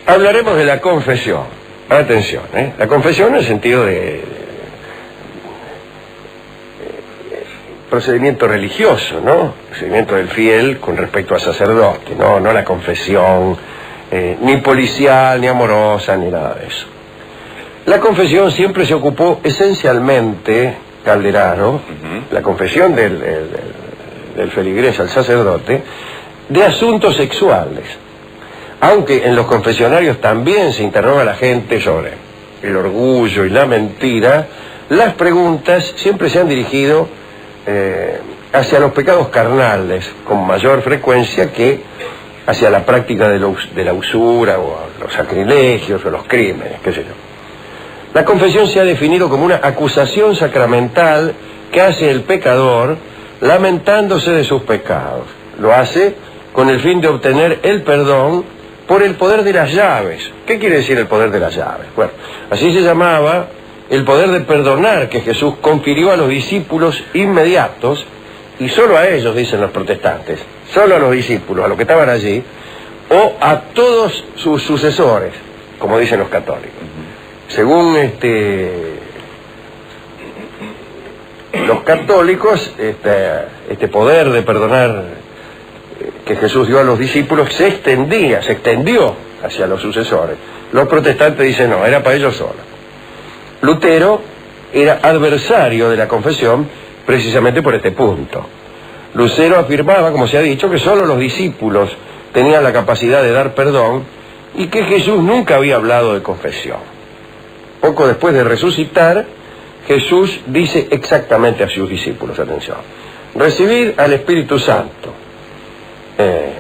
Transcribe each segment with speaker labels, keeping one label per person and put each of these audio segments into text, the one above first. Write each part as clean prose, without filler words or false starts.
Speaker 1: Hablaremos de la confesión. Atención, la confesión en el sentido de procedimiento religioso, ¿no? Procedimiento del fiel con respecto al sacerdote, no la confesión ni policial, ni amorosa, ni nada de eso. La confesión siempre se ocupó esencialmente, Calderaro, la confesión del feligrés al sacerdote, de asuntos sexuales. Aunque en los confesionarios también se interroga a la gente sobre el orgullo y la mentira, las preguntas siempre se han dirigido hacia los pecados carnales con mayor frecuencia que hacia la práctica de la usura o los sacrilegios o los crímenes, qué sé yo. La confesión se ha definido como una acusación sacramental que hace el pecador lamentándose de sus pecados. Lo hace con el fin de obtener el perdón por el poder de las llaves. ¿Qué quiere decir el poder de las llaves? Bueno, así se llamaba el poder de perdonar que Jesús confirió a los discípulos inmediatos, y solo a ellos, dicen los protestantes, solo a los discípulos, a los que estaban allí, o a todos sus sucesores, como dicen los católicos. Según los católicos, este poder de perdonar que Jesús dio a los discípulos se extendió hacia los sucesores. Los protestantes dicen no, era para ellos solos. Lutero era adversario de la confesión precisamente por este punto. Lutero afirmaba, como se ha dicho, que solo los discípulos tenían la capacidad de dar perdón y que Jesús nunca había hablado de confesión. Poco después de resucitar, Jesús dice exactamente a sus discípulos, atención: recibid al Espíritu Santo.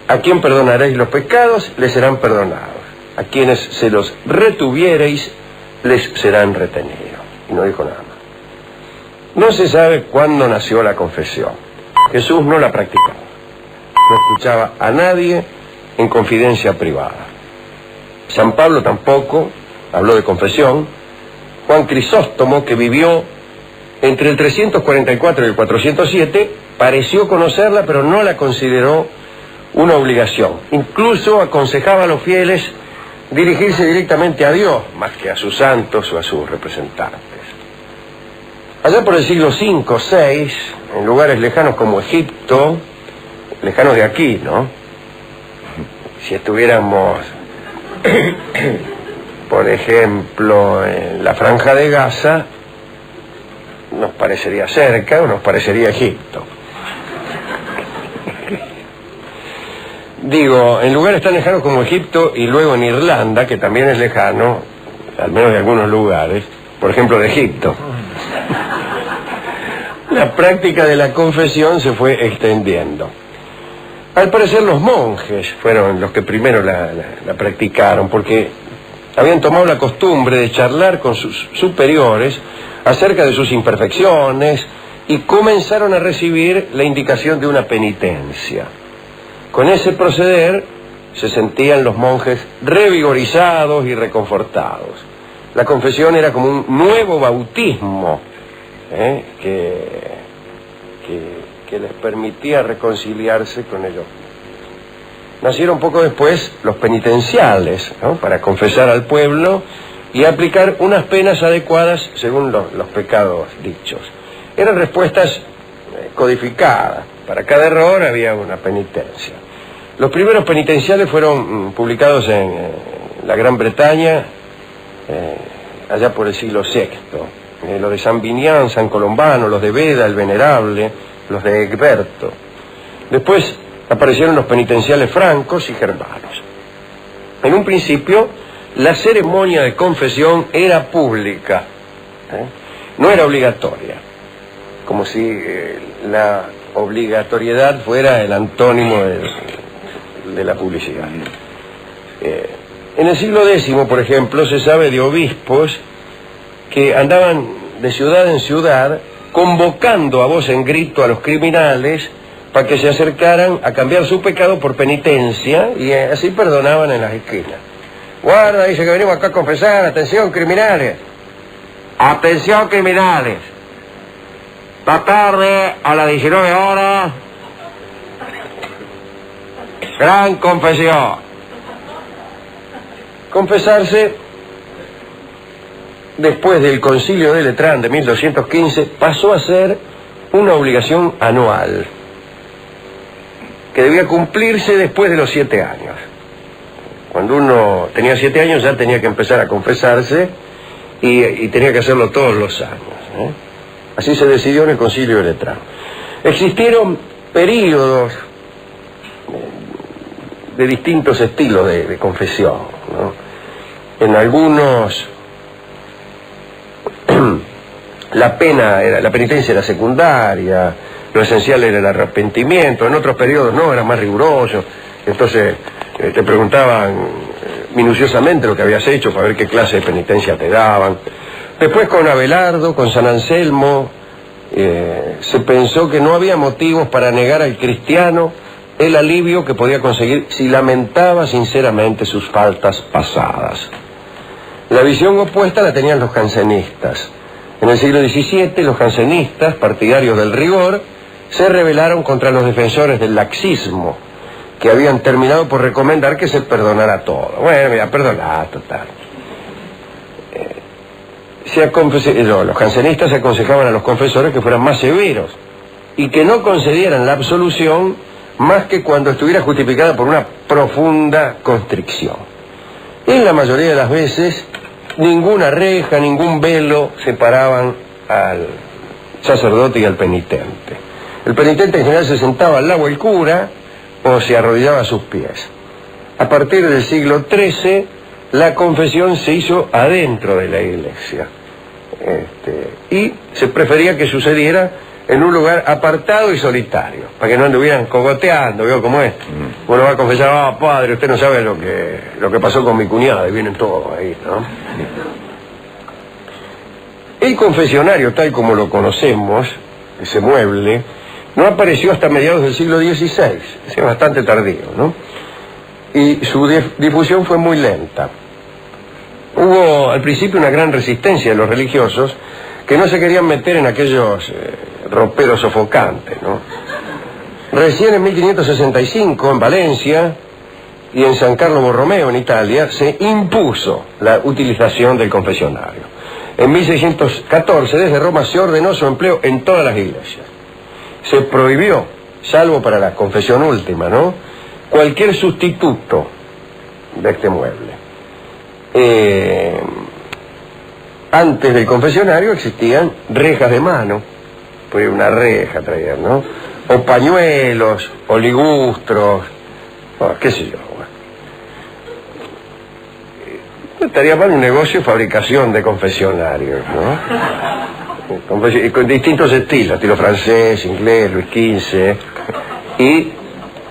Speaker 1: A quien perdonaréis los pecados, les serán perdonados. A quienes se los retuviereis, les serán retenidos. Y no dijo nada más. No se sabe cuándo nació la confesión. Jesús no la practicaba. No escuchaba a nadie en confidencia privada. San Pablo tampoco habló de confesión. Juan Crisóstomo, que vivió entre el 344 y el 407, pareció conocerla, pero no la consideró una obligación. Incluso aconsejaba a los fieles dirigirse directamente a Dios, más que a sus santos o a sus representantes. Allá por el siglo V, VI, en lugares lejanos como Egipto, lejanos de aquí, ¿no? Si estuviéramos, por ejemplo, en la Franja de Gaza, nos parecería cerca o nos parecería Egipto. Digo, en lugares tan lejanos como Egipto y luego en Irlanda, que también es lejano, al menos de algunos lugares, por ejemplo de Egipto, la práctica de la confesión se fue extendiendo. Al parecer los monjes fueron los que primero la practicaron, porque habían tomado la costumbre de charlar con sus superiores acerca de sus imperfecciones y comenzaron a recibir la indicación de una penitencia. Con ese proceder se sentían los monjes revigorizados y reconfortados. La confesión era como un nuevo bautismo que les permitía reconciliarse con ellos. Nacieron poco después los penitenciales, ¿no?, para confesar al pueblo y aplicar unas penas adecuadas según los pecados dichos. Eran respuestas codificadas. Para cada error había una penitencia. Los primeros penitenciales fueron publicados en la Gran Bretaña allá por el siglo VI. Los de San Vinián, San Colombano, los de Beda, el Venerable, los de Egberto. Después aparecieron los penitenciales francos y germanos. En un principio, la ceremonia de confesión era pública, no era obligatoria, como si la obligatoriedad fuera el antónimo de la publicidad. En el siglo X, por ejemplo, se sabe de obispos que andaban de ciudad en ciudad convocando a voz en grito a los criminales para que se acercaran a cambiar su pecado por penitencia, y así perdonaban en las esquinas. Guarda, dice que venimos acá a confesar. Atención, criminales. Atención, criminales. Esta tarde a las 19 horas, gran confesión. confesarse, después del Concilio de Letrán de 1215, pasó a ser una obligación anual, que debía cumplirse después de los 7 años. Cuando uno tenía 7 años ya tenía que empezar a confesarse y tenía que hacerlo todos los años. Así se decidió en el Concilio de Letrán. Existieron períodos de distintos estilos de confesión, ¿no? En algunos la penitencia era secundaria, lo esencial era el arrepentimiento. En otros periodos no, era más riguroso. Entonces te preguntaban minuciosamente lo que habías hecho para ver qué clase de penitencia te daban. Después con Abelardo, con San Anselmo, se pensó que no había motivos para negar al cristiano el alivio que podía conseguir si lamentaba sinceramente sus faltas pasadas. La visión opuesta la tenían los jansenistas. En el siglo XVII, los jansenistas, partidarios del rigor, se rebelaron contra los defensores del laxismo, que habían terminado por recomendar que se perdonara todo. Bueno, mira, perdoná, total. Los jansenistas aconsejaban a los confesores que fueran más severos y que no concedieran la absolución más que cuando estuviera justificada por una profunda constricción. En la mayoría de las veces, ninguna reja, ningún velo separaban al sacerdote y al penitente. El penitente en general se sentaba al lado del cura o se arrodillaba a sus pies. A partir del siglo XIII, la confesión se hizo adentro de la iglesia. Y se prefería que sucediera en un lugar apartado y solitario, para que no anduvieran cogoteando, ¿vio cómo es? Uno va a confesar, padre, usted no sabe lo que pasó con mi cuñada, y vienen todos ahí, ¿no? El confesionario, tal como lo conocemos, ese mueble, no apareció hasta mediados del siglo XVI, es bastante tardío, ¿no? Y su difusión fue muy lenta. Hubo al principio una gran resistencia de los religiosos que no se querían meter en aquellos roperos sofocantes, ¿no? Recién en 1565, en Valencia y en San Carlo Borromeo, en Italia, se impuso la utilización del confesionario. En 1614, desde Roma, se ordenó su empleo en todas las iglesias. Se prohibió, salvo para la confesión última, ¿no?, cualquier sustituto de este mueble. Antes del confesionario existían rejas de mano, pues una reja traían, ¿no?, o pañuelos, o ligustros, qué sé yo. No estaría mal un negocio de fabricación de confesionarios, ¿no? Y con distintos estilos, estilo francés, inglés, Luis XV, y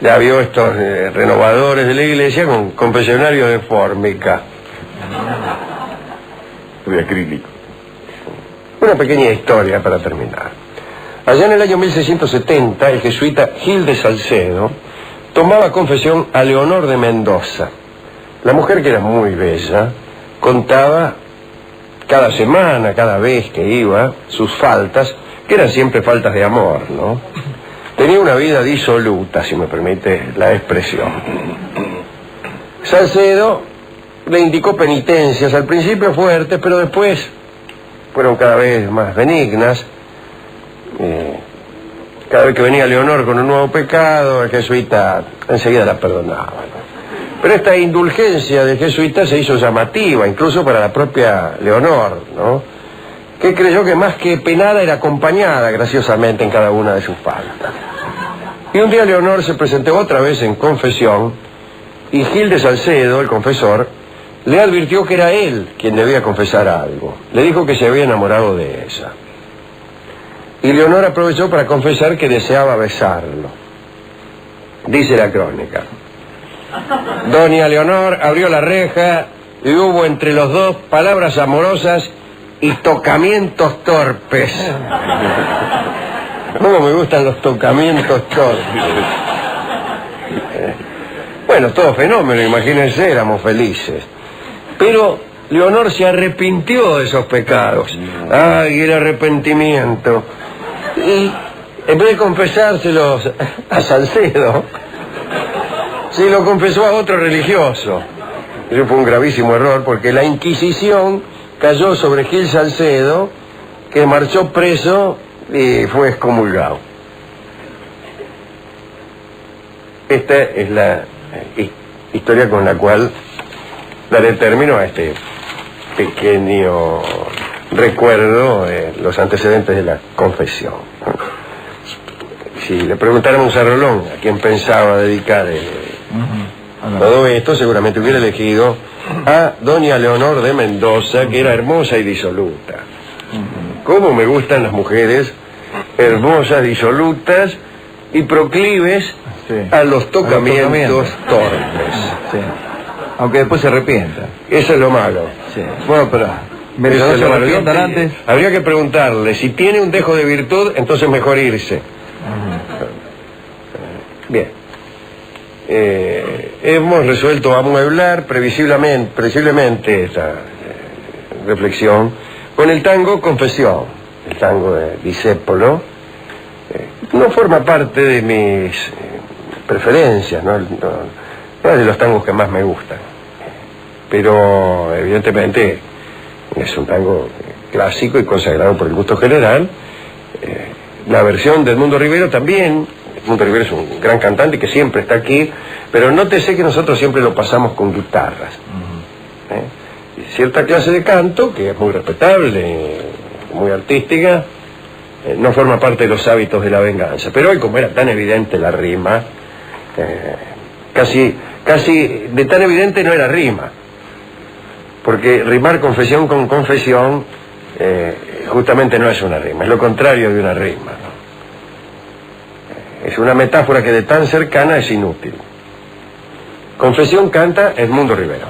Speaker 1: ya vio estos renovadores de la iglesia con confesionarios de fórmica. De acrílico. Una pequeña historia para terminar. Allá en el año 1670, el jesuita Gil de Salcedo tomaba confesión a Leonor de Mendoza. La mujer, que era muy bella, contaba cada semana, cada vez que iba, sus faltas, que eran siempre faltas de amor, ¿no? Tenía una vida disoluta, si me permite la expresión. Salcedo le indicó penitencias, al principio fuertes, pero después fueron cada vez más benignas. Cada vez que venía Leonor con un nuevo pecado, el jesuita enseguida la perdonaba, ¿no? Pero esta indulgencia del jesuita se hizo llamativa, incluso para la propia Leonor, ¿no?, que creyó que más que penada era acompañada graciosamente en cada una de sus faltas. Y un día Leonor se presentó otra vez en confesión, y Gil de Salcedo, el confesor, le advirtió que era él quien debía confesar algo. Le dijo que se había enamorado de ella. Y Leonor aprovechó para confesar que deseaba besarlo. Dice la crónica: doña Leonor abrió la reja y hubo entre los dos palabras amorosas y tocamientos torpes. ¿Cómo me gustan los tocamientos torpes? Bueno, todo fenómeno, imagínense, éramos felices. Pero Leonor se arrepintió de esos pecados. ¡Ay, el arrepentimiento! Y en vez de confesárselos a Salcedo, se lo confesó a otro religioso. Eso fue un gravísimo error, porque la Inquisición cayó sobre Gil Salcedo, que marchó preso y fue excomulgado. Esta es la historia con la cual daré término a este pequeño recuerdo de los antecedentes de la confesión. Si le preguntáramos a Rolón a quién pensaba dedicar todo esto, seguramente hubiera elegido a doña Leonor de Mendoza, que era hermosa y disoluta. Cómo me gustan las mujeres hermosas, disolutas y proclives a los tocamientos torpes.
Speaker 2: Sí. Aunque después se arrepienta.
Speaker 1: Eso es lo malo.
Speaker 2: Sí. Bueno, pero
Speaker 1: Eso es
Speaker 2: se
Speaker 1: lo malo.
Speaker 2: arrepientan antes.
Speaker 1: Habría que preguntarle, si tiene un dejo de virtud, entonces mejor irse. Bien. Hemos resuelto amueblar previsiblemente esta reflexión con el tango Confesión, el tango de Discépolo. No forma parte de mis preferencias, no es de los tangos que más me gustan, pero evidentemente es un tango clásico y consagrado por el gusto general. La versión de Edmundo Rivero también. Edmundo Rivero es un gran cantante que siempre está aquí, pero nótese que nosotros siempre lo pasamos con guitarras. Cierta clase de canto, que es muy respetable, muy artística, no forma parte de los hábitos de la venganza. Pero hoy, como era tan evidente la rima, casi de tan evidente no era rima, porque rimar confesión con confesión justamente no es una rima, es lo contrario de una rima, ¿no? Es una metáfora que de tan cercana es inútil. Confesión canta Edmundo Rivero.